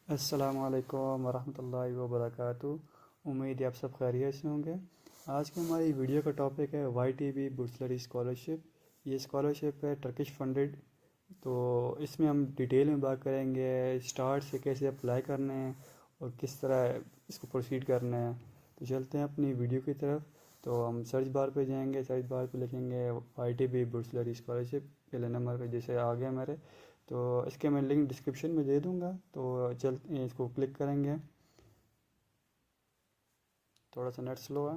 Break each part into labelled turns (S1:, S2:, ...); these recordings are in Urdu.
S1: السلام علیکم ورحمۃ اللہ وبرکاتہ۔ امید ہے آپ سب خیریت سے ہوں گے۔ آج کی ہماری ویڈیو کا ٹاپک ہے وائی ٹی بی بچلری اسکالرشپ۔ یہ اسکالرشپ ہے ٹرکش فنڈڈ، تو اس میں ہم ڈیٹیل میں بات کریں گے اسٹارٹ سے کیسے اپلائی کرنا ہے اور کس طرح اس کو پروسیڈ کرنا ہے۔ تو چلتے ہیں اپنی ویڈیو کی طرف۔ تو ہم سرچ بار پہ جائیں گے، سرچ بار پہ لکھیں گے وائی ٹی بی بچلری اسکالرشپ، پہلے نمبر پہ جیسے آ گیا میرے، تو اس کے میں لنک ڈسکرپشن میں دے دوں گا، تو چلتے اس کو کلک کریں گے۔ تھوڑا سا نیٹ سلو ہے۔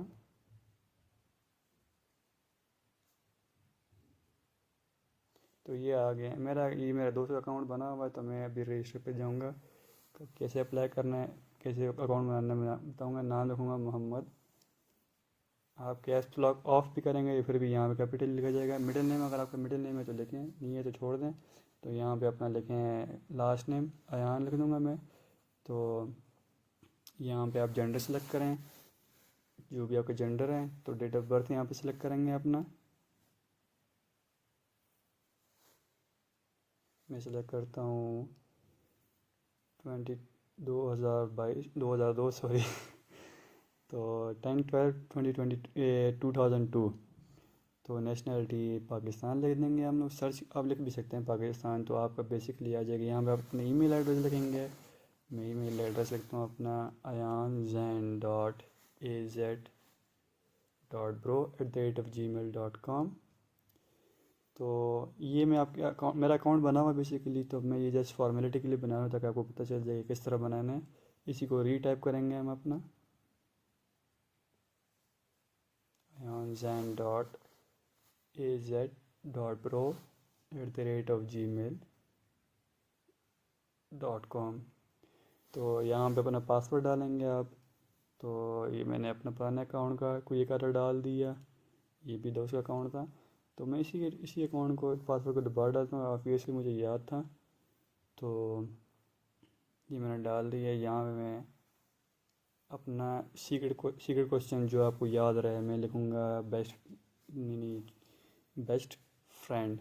S1: تو یہ آ گیا میرا دوسرا اکاؤنٹ بنا ہوا ہے، تو میں ابھی رجسٹر پہ جاؤں گا۔ تو کیسے اپلائی کرنا ہے، کیسے اکاؤنٹ بنانا ہے میں بتاؤں گا۔ نام لکھوں گا محمد۔ آپ کیش لاگ آف بھی کریں گے پھر بھی یہاں پہ کیپٹل لکھا جائے گا۔ مڈل نیم اگر آپ کا مڈل نیم ہے تو لکھیں، نہیں ہے تو چھوڑ دیں۔ تو یہاں پہ اپنا لکھیں لاسٹ نیم ایان لکھ دوں گا میں۔ تو یہاں پہ آپ جینڈر سلیکٹ کریں، جو بھی آپ کا جینڈر ہے۔ تو ڈیٹ آف برتھ یہاں پہ سلیکٹ کریں گے اپنا۔ میں سلیکٹ کرتا ہوں 2002 سوری تو 10/12/2002۔ تو نیشنلٹی پاکستان لکھ دیں گے ہم لوگ۔ سرچ آپ لکھ بھی سکتے ہیں پاکستان، تو آپ کا بیسکلی آ جائے گا۔ یہاں پہ آپ اپنے ای میل ایڈریس لکھیں گے۔ میں ای میل ایڈریس لکھتا ہوں اپنا ayanzain.az.bro@gmail.com۔ تو یہ میں آپ کے اکاؤنٹ، میرا اکاؤنٹ بنا ہوا ہے بیسیکلی، تو میں یہ جسٹ فارمیلٹی کے لیے بنا ہوا تاکہ آپ کو پتہ چل جائے کہ کس طرح بنانا ہے۔ اسی کو ری ٹائپ کریں گے ہم اپنا ayanzain.az.bro@gmail.com۔ تو یہاں پہ اپنا پاسورڈ ڈالیں گے آپ۔ تو یہ میں نے اپنا پرانے اکاؤنٹ کا کوئی ایک آدھا ڈال دیا، یہ بھی دوسرا اکاؤنٹ تھا، تو میں اسی اکاؤنٹ کو پاسورڈ کو دوبارہ ڈالتا ہوں، آبویسلی مجھے یاد تھا۔ تو یہ میں نے ڈال دیا۔ یہاں پہ میں اپنا سیکرٹ کوسچن جو آپ کو یاد رہے میں لکھوں گا بیسٹ فرینڈ۔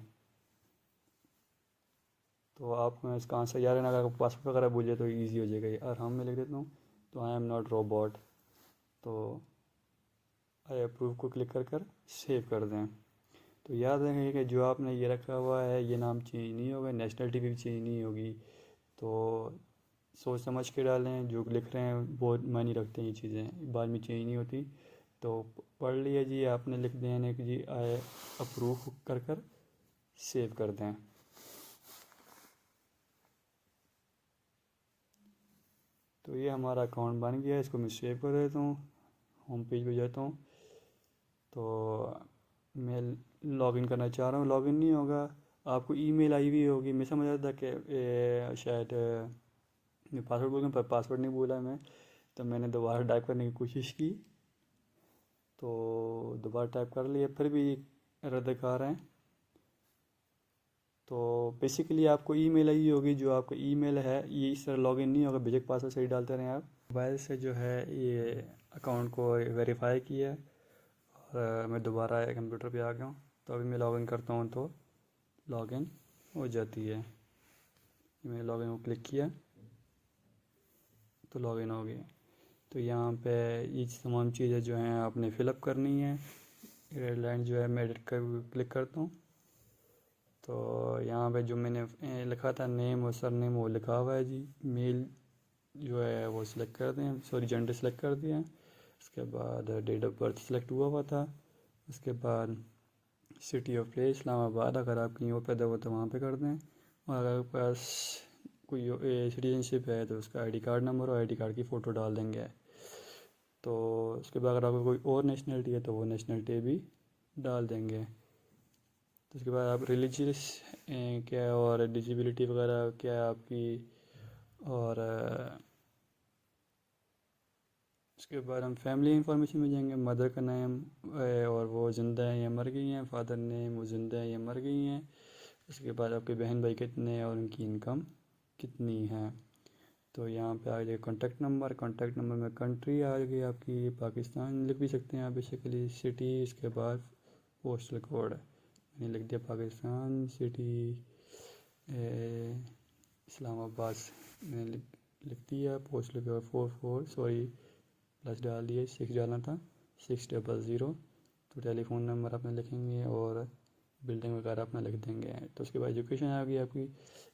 S1: تو آپ اس کا آنسر یاد رہنا، اگر آپ پاسورڈ وغیرہ بھول جائے تو ایزی ہو جائے گا۔ اور ہم میں لکھ دیتا ہوں تو آئی ایم ناٹ روبوٹ۔ تو آئی اپروو کو کلک کر سیو کر دیں۔ تو یاد رکھیں کہ جو آپ نے یہ رکھا ہوا ہے یہ نام چینج نہیں ہوگا، نیشنلٹی بھی چینج نہیں ہوگی۔ تو سوچ سمجھ کے ڈالیں، جو لکھ رہے ہیں بہت معنی رکھتے ہیں یہ چیزیں، بعد میں چینج نہیں ہوتی۔ تو پڑھ لیا جی آپ نے، لکھ دینا کہ جی آئی اپروو کر سیو کر دیں۔ تو یہ ہمارا اکاؤنٹ بن گیا، اس کو میں سیو کر دیتا ہوں، ہوم پیج پہ جاتا ہوں۔ تو میں لاگ ان کرنا چاہ رہا ہوں، لاگ ان نہیں ہوگا، آپ کو ای میل آئی ہوئی ہوگی۔ میں سمجھ رہا تھا کہ شاید میں پاسورڈ بول گیا، پر پاسورڈ نہیں بولا میں، تو میں نے دوبارہ ٹائپ کرنے کی کوشش کی، تو دوبارہ ٹائپ کر لیا، پھر بھی ایرر دکھا رہے ہیں۔ تو بیسیکلی آپ کو ای میل آئی ہوگی، جو آپ کا ای میل ہے یہ اس طرح لاگ ان نہیں ہوگا، بیجک پاسورڈ صحیح ڈالتے رہیں آپ۔ موبائل سے جو ہے یہ اکاؤنٹ کو ویریفائی کیا، اور میں دوبارہ کمپیوٹر پہ آ گیا ہوں۔ تو ابھی میں لاگ ان کرتا ہوں تو لاگ ان ہو جاتی ہے۔ میں نے لاگ ان کو کلک کیا تو لاگ ان ہو گیا۔ تو یہاں پہ یہ تمام چیزیں جو ہیں آپ نے فل اپ کرنی ہے۔ ریڈ لائن جو ہے میں ایڈٹ کر کلک کرتا ہوں، تو یہاں پہ جو میں نے لکھا تھا نیم اور سر نیم وہ لکھا ہوا ہے جی۔ میل جو ہے وہ سلیکٹ کر دیں، سوری جینڈر سلیکٹ کر دیا۔ اس کے بعد ڈیٹ آف برتھ سلیکٹ ہوا تھا۔ اس کے بعد سٹی آف پلیس اسلام آباد، اگر آپ کہیں اور پیدا ہوا تو وہاں پہ کر دیں۔ اور اگر آپ کے پاس کوئی سٹیزن شپ ہے تو اس کا آئی ڈی کارڈ نمبر اور آئی ڈی کارڈ کی فوٹو ڈال دیں گے۔ تو اس کے بعد اگر آپ کو کوئی اور نیشنلٹی ہے تو وہ نیشنلٹی بھی ڈال دیں گے۔ تو اس کے بعد آپ ریلیجیس کیا ہے اور ڈسیبلٹی وغیرہ کیا ہے آپ کی، اور اس کے بعد ہم فیملی انفارمیشن میں جائیں گے۔ مدر کا نیم اور وہ زندہ ہیں یا مر گئی ہیں، فادر نیم وہ زندہ ہیں یا مر گئی ہیں۔ اس کے بعد آپ کے بہن بھائی کتنے ہیں اور ان کی انکم کتنی ہے۔ تو یہاں پہ آ جائے کانٹیکٹ نمبر میں کنٹری آ گئی آپ کی پاکستان، لکھ بھی سکتے ہیں آپ بیسیکلی سٹی۔ اس کے بعد پوسٹل کوڈ میں نے لکھ دیا پاکستان، سٹی اسلام آباد میں نے لکھ دیا, پوسٹ لکھا 44 سوری پلس ڈال دیے, 6 ڈالنا تھا, 600. تو ٹیلی فون نمبر اپنا لکھیں گے اور بلڈنگ وغیرہ اپنا لکھ دیں گے. تو اس کے بعد ایجوکیشن آ گئی آپ کی,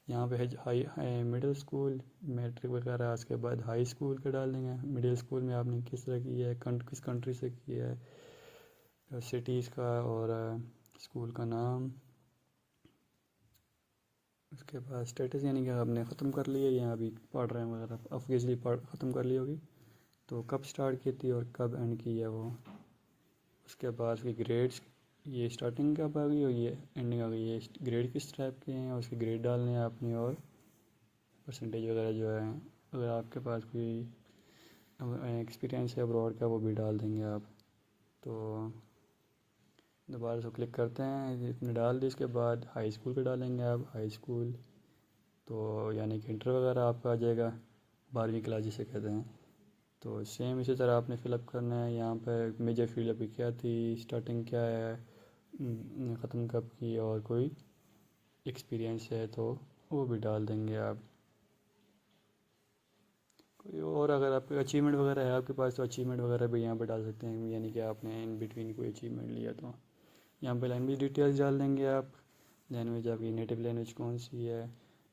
S1: یہاں پہ ہائی مڈل اسکول میٹرک وغیرہ, اس کے بعد ہائی اسکول کا ڈال دیں گے. مڈل اسکول میں آپ نے کس طرح کیا ہے, کس کنٹری سے کیا ہے, سٹیز کا اور اسکول کا نام. اس کے بعد اسٹیٹس یعنی کہ آپ نے ختم کر لی ہے یا ابھی پڑھ رہے ہیں وغیرہ, آبویسلی ختم کر لی ہوگی. تو کب اسٹارٹ کی تھی اور کب اینڈ کی ہے وہ. اس کے بعد اس کی گریڈس, یہ اسٹارٹنگ کب آ گئی اور یہ اینڈنگ آ گئی ہے, گریڈ کس ٹائپ کے ہیں اور اس کے گریڈ ڈالنے ہیں آپ نے, اور پرسنٹیج وغیرہ جو ہے, اگر آپ کے پاس کوئی ایکسپیرینس ہے ابراڈ کا وہ بھی ڈال دیں گے آپ. تو دوبارہ سے کلک کرتے ہیں, اتنے ڈال دی. اس کے بعد ہائی اسکول کا ڈالیں گے آپ, ہائی اسکول تو یعنی کہ انٹر وغیرہ آپ کا آ جائے گا, 12ویں کلاس جسے کہتے ہیں. تو سیم اسی طرح آپ نے فل اپ کرنا ہے. یہاں پہ میجر فیلڈ ابھی کیا تھی, اسٹارٹنگ کیا ہے, ختم کب کی, اور کوئی ایکسپیرینس ہے تو وہ بھی ڈال دیں گے آپ. کوئی اور اگر آپ کو اچیومنٹ وغیرہ ہے آپ کے پاس تو اچیومنٹ وغیرہ بھی یہاں پہ ڈال سکتے ہیں, یعنی کہ آپ نے ان بٹوین کوئی اچیومنٹ لیا تو. یہاں پہ لینگویج ڈیٹیلز ڈال دیں گے آپ, لینگویج آپ کی نیٹو لینگویج کون سی ہے.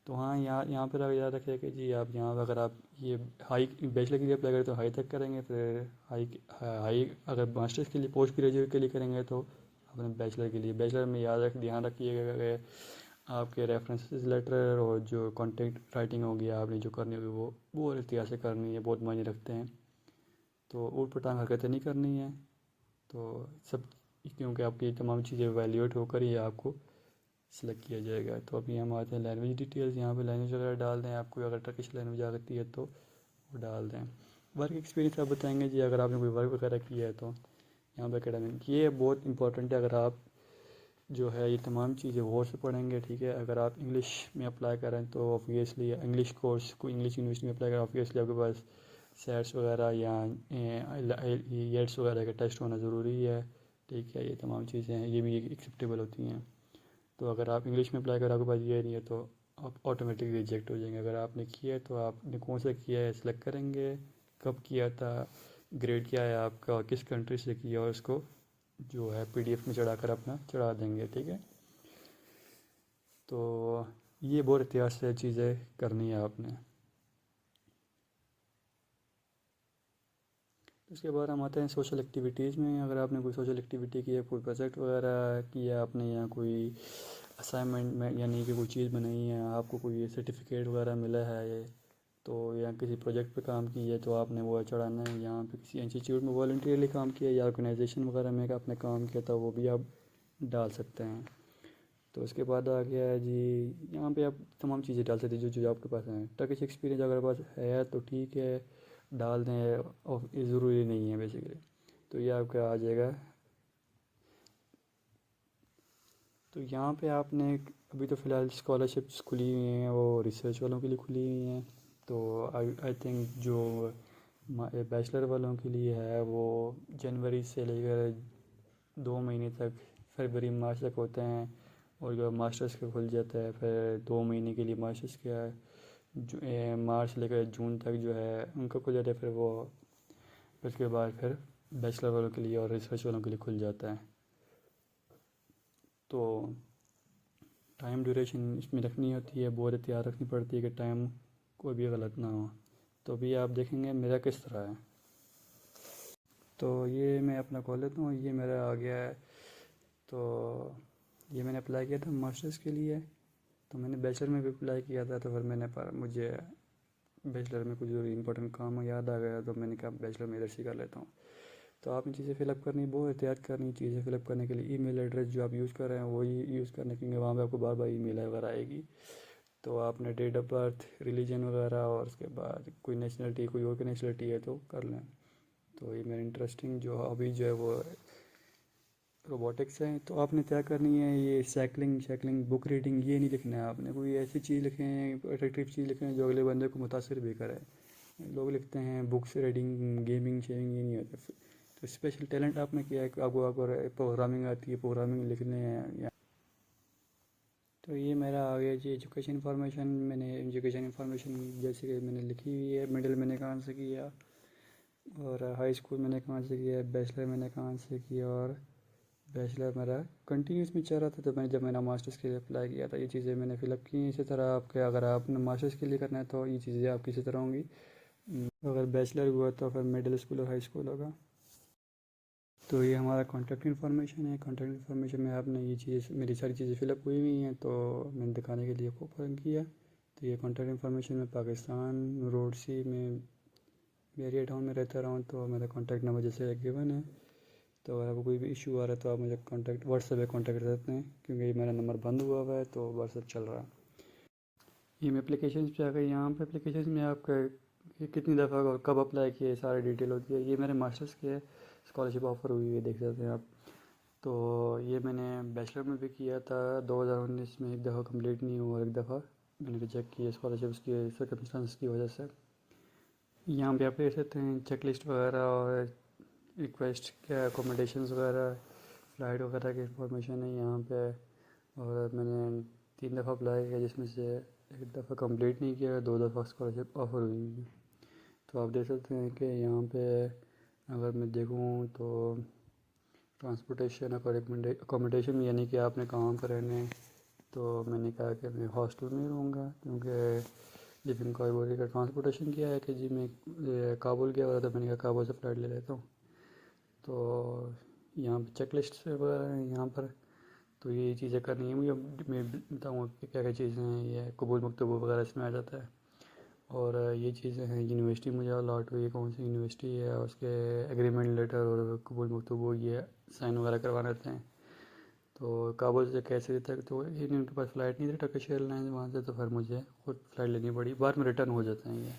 S1: تو ہاں یہاں پہ یاد رکھے کہ جی آپ یہاں پہ اگر آپ یہ ہائی بیچلر کے لیے اپلائی کریں تو ہائی تک کریں گے, پھر ہائی اگر ماسٹرس کے لیے پوسٹ گریجویٹ کے لیے کریں گے تو اپنے بیچلر کے لیے. بیچلر میں دھیان رکھیے گا کہ آپ کے ریفرنسز لیٹر اور جو کانٹیکٹ رائٹنگ ہوگی آپ نے جو کرنی ہوگی وہ بہت احتیاط سے کرنی ہے, بہت معنی رکھتے ہیں. تو اوٹ پٹانگ حرکتیں نہیں کرنی ہیں. تو سب کیونکہ آپ کی تمام چیزیں ایویلیویٹ ہو کر ہی آپ کو سلیکٹ کیا جائے گا. تو ابھی ہم آتے ہیں لینگویج ڈیٹیلز. یہاں پہ لینگویج وغیرہ ڈال دیں, آپ کو اگر ٹرکش لینگویج آتی ہے تو وہ ڈال دیں. ورک ایکسپیرینس آپ بتائیں گے جی, اگر آپ نے کوئی ورک وغیرہ کیا ہے تو یہاں پہ اکیڈمک یہ بہت امپورٹنٹ ہے. اگر آپ جو ہے یہ تمام چیزیں غور سے پڑھیں گے, ٹھیک ہے. اگر آپ انگلش میں اپلائی کریں تو آبویسلی انگلش کورس کو انگلش یونیورسٹی میں اپلائی کریں, آبویسلی آپ کے پاس سیٹس وغیرہ یا ایٹس وغیرہ کا ٹیسٹ ہونا ضروری ہے, ٹھیک ہے. یہ تمام چیزیں ہیں, یہ بھی ایکسیپٹیبل ہوتی ہیں. تو اگر آپ انگلش میں اپلائی کریں آپ کے پاس یہ نہیں ہے تو آپ آٹومیٹک ریجیکٹ ہو جائیں گے. اگر آپ نے کیا ہے تو آپ نے کون سا کیا ہے سلیکٹ کریں گے, کب کیا تھا, گریڈ کیا ہے آپ کا, اور کس کنٹری سے کیا, اور اس کو جو ہے پی ڈی ایف میں چڑھا کر اپنا چڑھا دیں گے, ٹھیک ہے. تو یہ بہت احتیاط سے چیزیں کرنی ہے آپ نے. اس کے بعد ہم آتے ہیں سوشل ایکٹیویٹیز میں. اگر آپ نے کوئی سوشل ایکٹیویٹی کی ہے, کوئی پروجیکٹ وغیرہ کیا آپ نے, یا کوئی اسائنمنٹ میں یعنی کہ کوئی چیز بنائی ہے, آپ کو کوئی سرٹیفکیٹ وغیرہ ملا ہے تو, یا کسی پروجیکٹ پہ کام کی ہے تو آپ نے وہ چڑھانا ہے. یہاں پہ کسی انسٹیٹیوٹ میں والنٹیئرلی کام کیا یا آرگنائزیشن وغیرہ میں آپ نے کام کیا تھا وہ بھی آپ ڈال سکتے ہیں. تو اس کے بعد آ گیا ہے جی, یہاں پہ آپ تمام چیزیں ڈال سکتے ہیں جو آپ کے پاس ہیں. ٹرکش ایکسپیرینس اگر آپ پاس ہے تو ٹھیک ہے ڈال دیں, اور یہ ضروری نہیں ہے بیسیکلی. تو یہ آپ کا آ جائے گا. تو یہاں پہ آپ نے ابھی تو فی الحال اسکالرشپس کھلی ہوئی ہیں, وہ ریسرچ والوں کے لیے کھلی ہوئی ہیں. تو آئی تھنک جو بیچلر والوں کے لیے ہے وہ جنوری سے لے کر 2 مہینے تک, فروری مارچ تک ہوتے ہیں. اور جو ماسٹرس کا کھل جاتا ہے پھر 2 مہینے کے لیے ماسٹرس کا ہے, جو مارچ سے لے کر جون تک جو ہے ان کا کھل جاتا ہے. پھر اس کے بعد پھر بیچلر والوں کے لیے اور ریسرچ والوں کے لیے کھل جاتا ہے. تو ٹائم ڈیوریشن اس میں رکھنی ہوتی ہے, بہت احتیاط رکھنی پڑتی ہے کہ ٹائم کوئی بھی غلط نہ ہو. تو ابھی آپ دیکھیں گے میرا کس طرح ہے. تو یہ میں اپنا کھول لیتا ہوں, یہ میرا آ گیا ہے. تو یہ میں نے اپلائی کیا تھا ماسٹرس کے لیے, تو میں نے بیچلر میں بھی اپلائی کیا تھا. تو پھر میں نے مجھے بیچلر میں کچھ ضروری امپورٹنٹ کام یاد آ گیا تو میں نے کہا بیچلر میں ادھر سے کر لیتا ہوں. تو آپ نے چیزیں فل اپ کرنی, بہت احتیاط کرنی. چیزیں فل اپ کرنے کے لیے ای میل ایڈریس جو آپ یوز کر رہے ہیں وہی یوز کرنے, کیونکہ وہاں پہ آپ کو بار بار ای میل وغیرہ آئے گی. تو آپ نے ڈیٹ آف برتھ, ریلیجن وغیرہ, اور اس کے بعد کوئی نیشنلٹی, کوئی اور کی نیشنلٹی ہے تو کر لیں. تو یہ میرا انٹرسٹنگ جو ہابی جو ہے وہ روبوٹکس ہے. تو آپ نے کیا کرنی ہے, یہ سائیکلنگ بک ریڈنگ یہ نہیں لکھنا ہے آپ نے. کوئی ایسی چیز لکھیں, اٹریکٹیو چیز لکھیں جو اگلے بندے کو متاثر بھی کرے. لوگ لکھتے ہیں بکس ریڈنگ, گیمنگ شیمنگ, یہ نہیں ہوتا. تو اسپیشل ٹیلنٹ آپ نے کیا ہے کہ آپ کو پروگرامنگ آتی ہے, پروگرامنگ لکھنے ہیں, یا تو یہ میرا آ گیا جی ایجوکیشن انفارمیشن. میں نے ایجوکیشن انفارمیشن جیسے کہ میں نے لکھی ہوئی ہے. مڈل میں نے کہاں سے کیا اور ہائی اسکول میں نے کہاں سے کیا, بیچلر میں نے کہاں سے کیا, اور بیچلر میرا کنٹینیوس میں چل رہا تھا. تو میں جب میں نے ماسٹرس کے لیے اپلائی کیا تھا یہ چیزیں میں نے فل اپ کی ہیں. اسی طرح آپ کے اگر آپ نے ماسٹرس کے لیے کرنا ہے تو یہ چیزیں آپ کی اسی طرح ہوں گی. اگر بیچلر ہوا تو پھر مڈل اسکول اور ہائی اسکول ہوگا. تو یہ ہمارا کانٹیکٹ انفارمیشن ہے. کانٹیکٹ انفارمیشن میں آپ نے یہ چیز میری ساری چیزیں فل اپ ہوئی ہوئی ہیں تو میں نے دکھانے کے لیے اوپن کیا. تو یہ کانٹیکٹ انفارمیشن میں پاکستان روڈ سی میں بیریا ٹاؤن میں رہتا رہا ہوں. تو میرا کانٹیکٹ نمبر جیسے گیون ہے. تو اگر آپ کو کوئی بھی ایشو آ رہا ہے تو آپ مجھے کانٹیکٹ واٹس ایپ پہ کانٹیکٹ کر سکتے ہیں کیونکہ یہ میرا نمبر بند ہوا ہوا ہے تو واٹس ایپ چل رہا ہے. یہ میں اپلیکیشنس پہ آ گئی. یہاں پہ اپلیکیشنس میں آپ کا کتنی دفعہ اور کب اپلائی کیے یہ سارے ڈیٹیل ہوتی ہے. یہ میرے ماسٹرس کے اسکالرشپ آفر ہوئی ہے دیکھ سکتے ہیں آپ. تو یہ میں نے بیچلر میں بھی کیا تھا 2019 میں. ایک دفعہ کمپلیٹ نہیں ہوا اور ایک دفعہ میں نے ریجیکٹ کیا اسکالرشپس کی سرکمسٹانس کی وجہ سے. یہاں پہ آپ دیکھ سکتے ہیں چیک لسٹ وغیرہ اور ریکویسٹ کیا اکوموڈیشنز وغیرہ فلائٹ وغیرہ کی انفارمیشن ہے یہاں پہ. اور میں نے 3 دفعہ اپلائی کیا جس میں سے ایک دفعہ کمپلیٹ نہیں کیا, 2 دفعہ اسکالرشپ آفر ہوئی ہے. تو آپ دیکھ سکتے ہیں کہ یہاں پہ اگر میں دیکھوں تو ٹرانسپورٹیشن اکوموڈیشن یعنی کہ آپ نے کہاں پر رہنا ہے. تو میں نے کہا کہ میں ہاسٹل میں رہوں گا کیونکہ لیکن کوئی بولی کا ٹرانسپورٹیشن کیا ہے کہ جی میں کابل گیا ہوا تھا. میں نے کہا کابل سے فلائٹ لے لیتا ہوں. تو یہاں پہ چیک لسٹ وغیرہ ہیں یہاں پر. تو یہ چیزیں کرنی ہیں مجھے. میں بتاؤں کہ کیا کیا چیزیں ہیں. یہ قبول مکتوب وغیرہ اس میں آ جاتا ہے. اور یہ چیزیں ہیں یونیورسٹی مجھے الاٹ ہوئی ہے کون سی یونیورسٹی ہے, اس کے ایگریمنٹ لیٹر اور قبول مکتوب وہ یہ سائن وغیرہ کروانے ہوتے ہیں. تو کابل سے کیسے تک تو ان کے پاس فلائٹ نہیں تھی ٹرکش ایئر لائنز وہاں سے, تو پھر مجھے خود فلائٹ لینی پڑی. بعد میں ریٹرن ہو جاتے ہیں.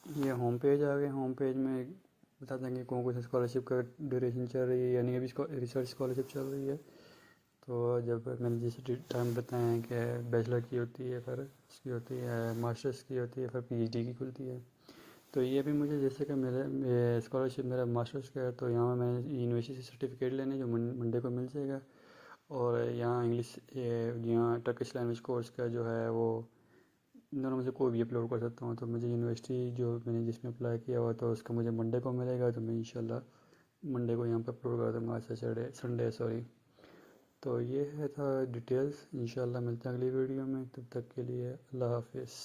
S1: یہ ہوم پیج آ گئے. ہوم پیج میں بتا دیں گے کون کون سی اسکالرشپ کا ڈیوریشن چل رہی ہے. یعنی ابھی ریسرچ اسکالرشپ چل رہی ہے. تو جب میں نے جیسے ٹائم بتایا ہے کہ بیچلر کی ہوتی ہے, پھر اس کی ہوتی ہے ماسٹرس کی ہوتی ہے, پھر پی ایچ ڈی کی کھلتی ہے. تو یہ بھی مجھے جیسے کہ میرے اسکالرشپ میرا ماسٹرس کا ہے تو یہاں میں یونیورسٹی سے سرٹیفکیٹ لینے جو منڈے کو مل جائے گا. اور یہاں انگلش یہاں ٹرکش لینگویج کورس کا جو ہے وہ ان دونوں میں سے کوئی بھی اپلوڈ کر سکتا ہوں. تو مجھے یونیورسٹی جو میں نے جس میں اپلائی کیا ہوا تو اس کا مجھے منڈے کو ملے گا. تو میں انشاءاللہ منڈے کو یہاں پہ اپلوڈ کر دوں گا. Sunday sorry. تو یہ ہے تھا ڈیٹیلز. انشاءاللہ ملتے ہیں اگلی ویڈیو میں. تب تک کے لیے اللہ حافظ.